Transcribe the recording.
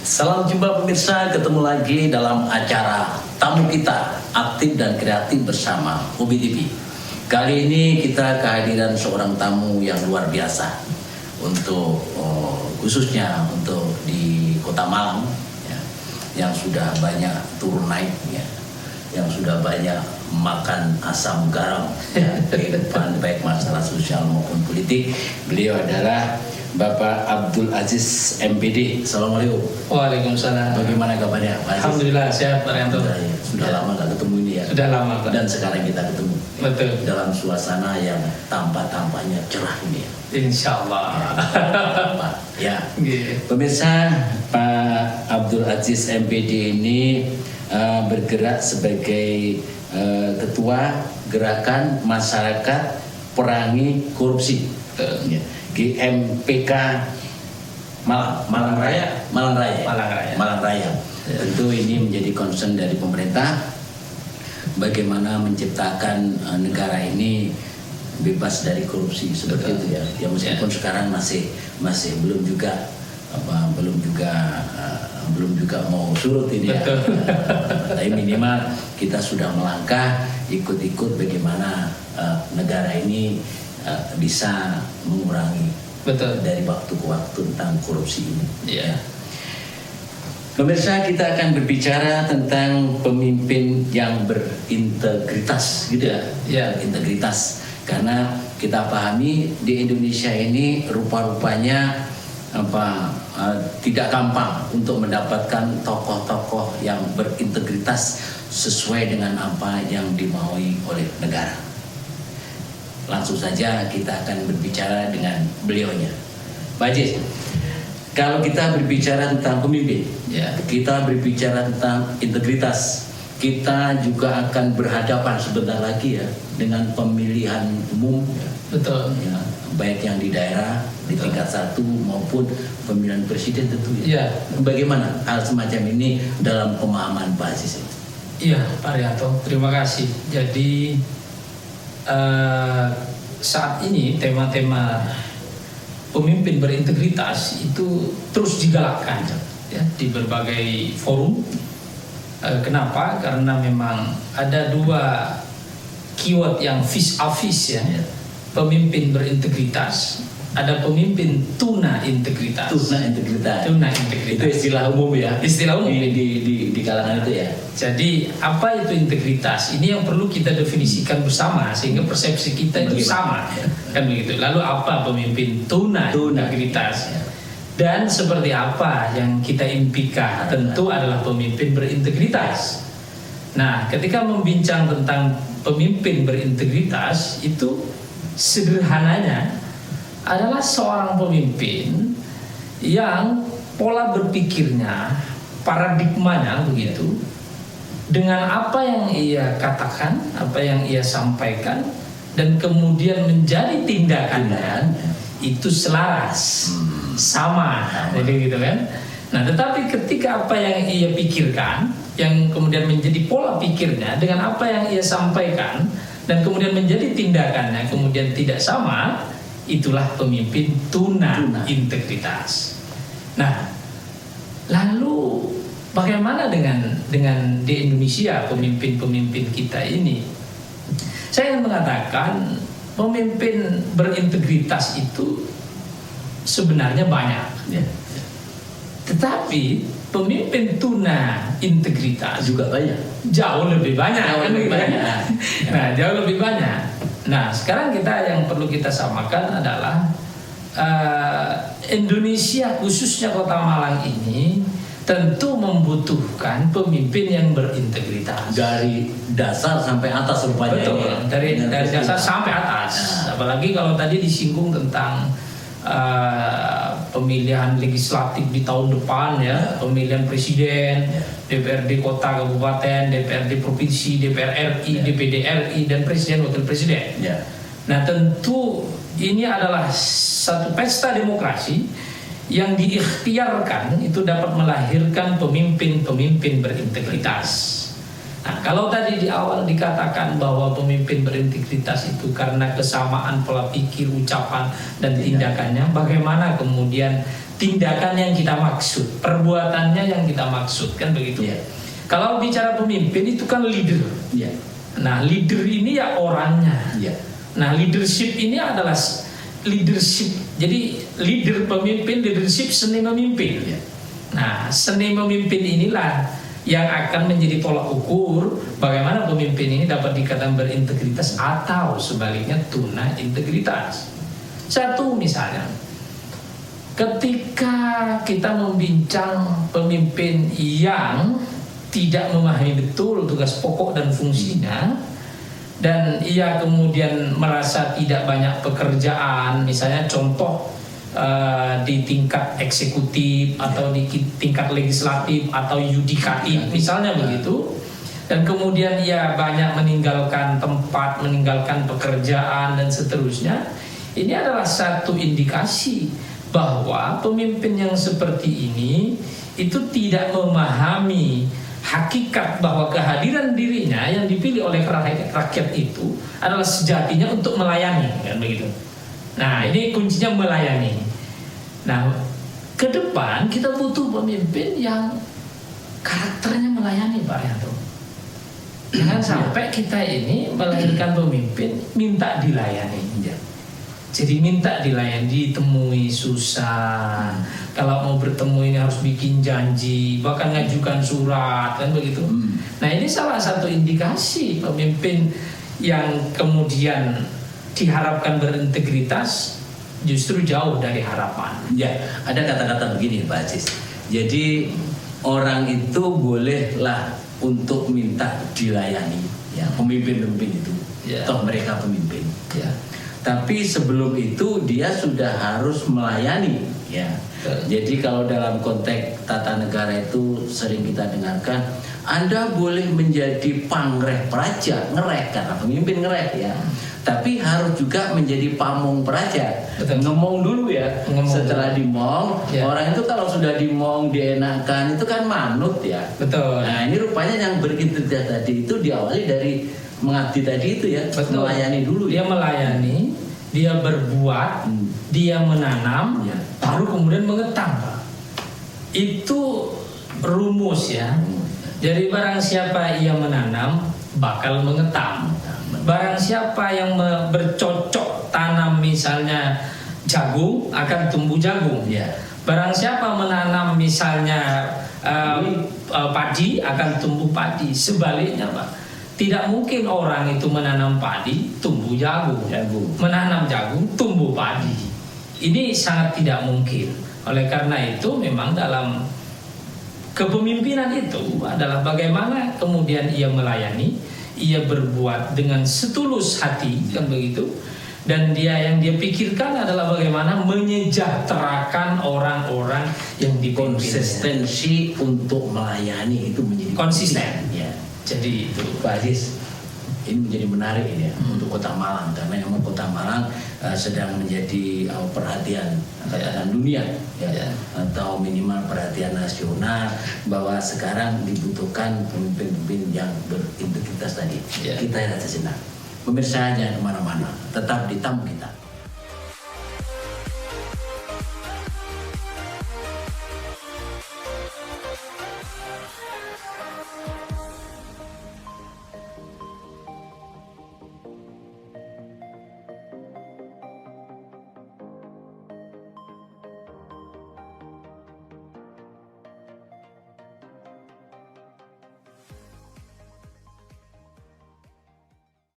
Salam jumpa pemirsa, ketemu lagi dalam acara tamu kita aktif dan kreatif bersama UBI TV. Kali ini kita kehadiran seorang tamu yang luar biasa untuk khususnya untuk di Kota Malang ya, yang sudah banyak turun naik ya, yang sudah banyak makan asam garam ya, kehidupan baik masalah sosial maupun politik. Beliau adalah Bapak Abdul Aziz MPD. Assalamualaikum. Waalaikumsalam. Bagaimana kabarnya, Pak Aziz? Alhamdulillah sehat, Pak Rianto. Sudah lama nggak ketemu ini ya. Sudah lama, Pak. Dan sekarang kita ketemu. Betul. Dalam suasana yang tampaknya cerah ini ya. Insya Allah. Pak, ya. Yeah. Pemirsa, Pak Abdul Aziz MPD ini bergerak sebagai Ketua Gerakan Masyarakat Perangi Korupsi. Ya. GMPK Malang Raya. Tentu ini menjadi concern dari pemerintah bagaimana menciptakan negara ini bebas dari korupsi seperti itu ya. Ya meskipun sekarang masih belum juga mau surut ini ya. Tapi minimal kita sudah melangkah ikut-ikut bagaimana negara ini bisa mengurangi dari waktu ke waktu tentang korupsi ini. Yeah. Pemirsa, kita akan berbicara tentang pemimpin yang berintegritas, gitu ya. Yeah. Integritas, karena kita pahami di Indonesia ini rupa-rupanya tidak gampang untuk mendapatkan tokoh-tokoh yang berintegritas sesuai dengan apa yang dimaui oleh negara. Langsung saja kita akan berbicara dengan beliaunya. Pak Aziz, kalau kita berbicara tentang pemimpin, ya, kita berbicara tentang integritas, kita juga akan berhadapan sebentar lagi ya dengan pemilihan umum, ya. Betul. Ya, baik yang di daerah, di tingkat 1 maupun pemilihan presiden tentu ya. Bagaimana hal semacam ini dalam pemahaman Pak Aziz? Iya, Pak Rianto, terima kasih. Jadi saat ini tema-tema pemimpin berintegritas itu terus digalakkan ya, di berbagai forum. Kenapa? Karena memang ada dua keyword yang vis a vis ya. Pemimpin berintegritas, ada pemimpin tuna integritas. Tuna integritas. Itu istilah umum ya. Istilah umum di kalangan itu ya. Jadi apa itu integritas? Ini yang perlu kita definisikan bersama sehingga persepsi kita itu sama, kan begitu. Lalu apa pemimpin tuna integritas? Dan seperti apa yang kita impikan? Tentu adalah pemimpin berintegritas. Nah, ketika membincang tentang pemimpin berintegritas itu sederhananya adalah seorang pemimpin yang pola berpikirnya, paradigmanya begitu, dengan apa yang ia katakan, apa yang ia sampaikan, dan kemudian menjadi tindakannya itu selaras, sama, jadi gitu kan. Nah, tetapi ketika apa yang ia pikirkan, yang kemudian menjadi pola pikirnya dengan apa yang ia sampaikan, dan kemudian menjadi tindakannya kemudian tidak sama, itulah pemimpin tuna integritas. Nah, lalu bagaimana dengan di Indonesia pemimpin-pemimpin kita ini? Saya ingin mengatakan pemimpin berintegritas itu sebenarnya banyak, ya. Tetapi pemimpin tuna integritas juga banyak, jauh lebih banyak. Nah, jauh lebih banyak. Nah, sekarang yang perlu kita samakan adalah Indonesia khususnya Kota Malang ini tentu membutuhkan pemimpin yang berintegritas dari dasar sampai atas rupanya. Betul, dari dasar sampai atas. Apalagi kalau tadi disinggung tentang pemilihan legislatif di tahun depan ya, pemilihan presiden, DPRD kota kabupaten, DPRD provinsi, DPR RI, DPD RI, dan presiden wakil presiden. Nah, tentu ini adalah satu pesta demokrasi yang diikhtiarkan itu dapat melahirkan pemimpin-pemimpin berintegritas. Nah, kalau tadi di awal dikatakan bahwa pemimpin berintegritas itu karena kesamaan pola pikir, ucapan, dan tindakannya, bagaimana kemudian tindakan yang kita maksud, perbuatannya yang kita maksud, kan begitu. Ya. Kalau bicara pemimpin itu kan leader. Ya. Nah, leader ini ya orangnya. Ya. Nah, leadership ini adalah leadership. Jadi leader, pemimpin, leadership, seni memimpin. Ya. Nah, seni memimpin inilah yang akan menjadi tolak ukur bagaimana pemimpin ini dapat dikatakan berintegritas atau sebaliknya tuna integritas. Satu misalnya, ketika kita membincang pemimpin yang tidak memahami betul tugas pokok dan fungsinya, dan ia kemudian merasa tidak banyak pekerjaan, misalnya contoh di tingkat eksekutif atau di tingkat legislatif atau yudikatif misalnya begitu, dan kemudian ia banyak meninggalkan tempat, meninggalkan pekerjaan dan seterusnya, ini adalah satu indikasi bahwa pemimpin yang seperti ini itu tidak memahami hakikat bahwa kehadiran dirinya yang dipilih oleh rakyat itu adalah sejatinya untuk melayani, kan begitu. Nah, ini kuncinya melayani. Nah, ke depan kita butuh pemimpin yang karakternya melayani, Pak Yanto. Jangan sampai kita ini melahirkan pemimpin minta dilayani. Jadi minta dilayani, ditemui susah. Kalau mau bertemu ini harus bikin janji, bahkan ngajukan surat, kan begitu. Nah, ini salah satu indikasi pemimpin yang kemudian diharapkan berintegritas justru jauh dari harapan. Ya, ada kata-kata begini Pak Aziz. Jadi orang itu bolehlah untuk minta dilayani, ya, pemimpin-pemimpin itu, Ya. toh mereka pemimpin. Ya. Tapi sebelum itu dia sudah harus melayani, ya. Jadi kalau dalam konteks tata negara itu sering kita dengarkan, Anda boleh menjadi pangreh praja, ngereh karena pemimpin ngereh, ya. Tapi harus juga menjadi pamong praja. Betul. Ngomong dulu ya. Ngomong Setelah dulu. dimong, Ya. orang itu kalau sudah dimong dienakan itu kan manut ya. Betul. Nah, ini rupanya yang berintegritas tadi itu diawali dari mengabdi tadi itu ya. Betul. Melayani dulu Dia ya. melayani, dia berbuat, dia menanam, Ya. baru kemudian mengetam, Pak. Itu rumus ya. Jadi barang siapa ia menanam, bakal mengetam. Barang siapa yang bercocok tanam misalnya jagung, akan tumbuh jagung. Ya. Barang siapa menanam misalnya padi, akan tumbuh padi. Sebaliknya, Pak, tidak mungkin orang itu menanam padi tumbuh jagung, menanam jagung tumbuh padi. Ini sangat tidak mungkin. Oleh karena itu memang dalam kepemimpinan itu adalah bagaimana kemudian ia melayani, ia berbuat dengan setulus hati, kan begitu. Dan yang dia pikirkan adalah bagaimana menyejahterakan orang-orang yang dipimpinnya. Konsistensi untuk melayani itu menjadi Konsisten. penting, ya. Jadi itu Pak Aziz, ini menjadi menarik ini ya untuk Kota Malang, karena memang Kota Malang sedang menjadi perhatian katakan dunia ya, atau minimal perhatian nasional, bahwa sekarang dibutuhkan pemimpin-pemimpin yang berintegritas tadi. Ya. Kita lihat sejenak. Pemirsa jangan kemana-mana, tetap di tamu kita.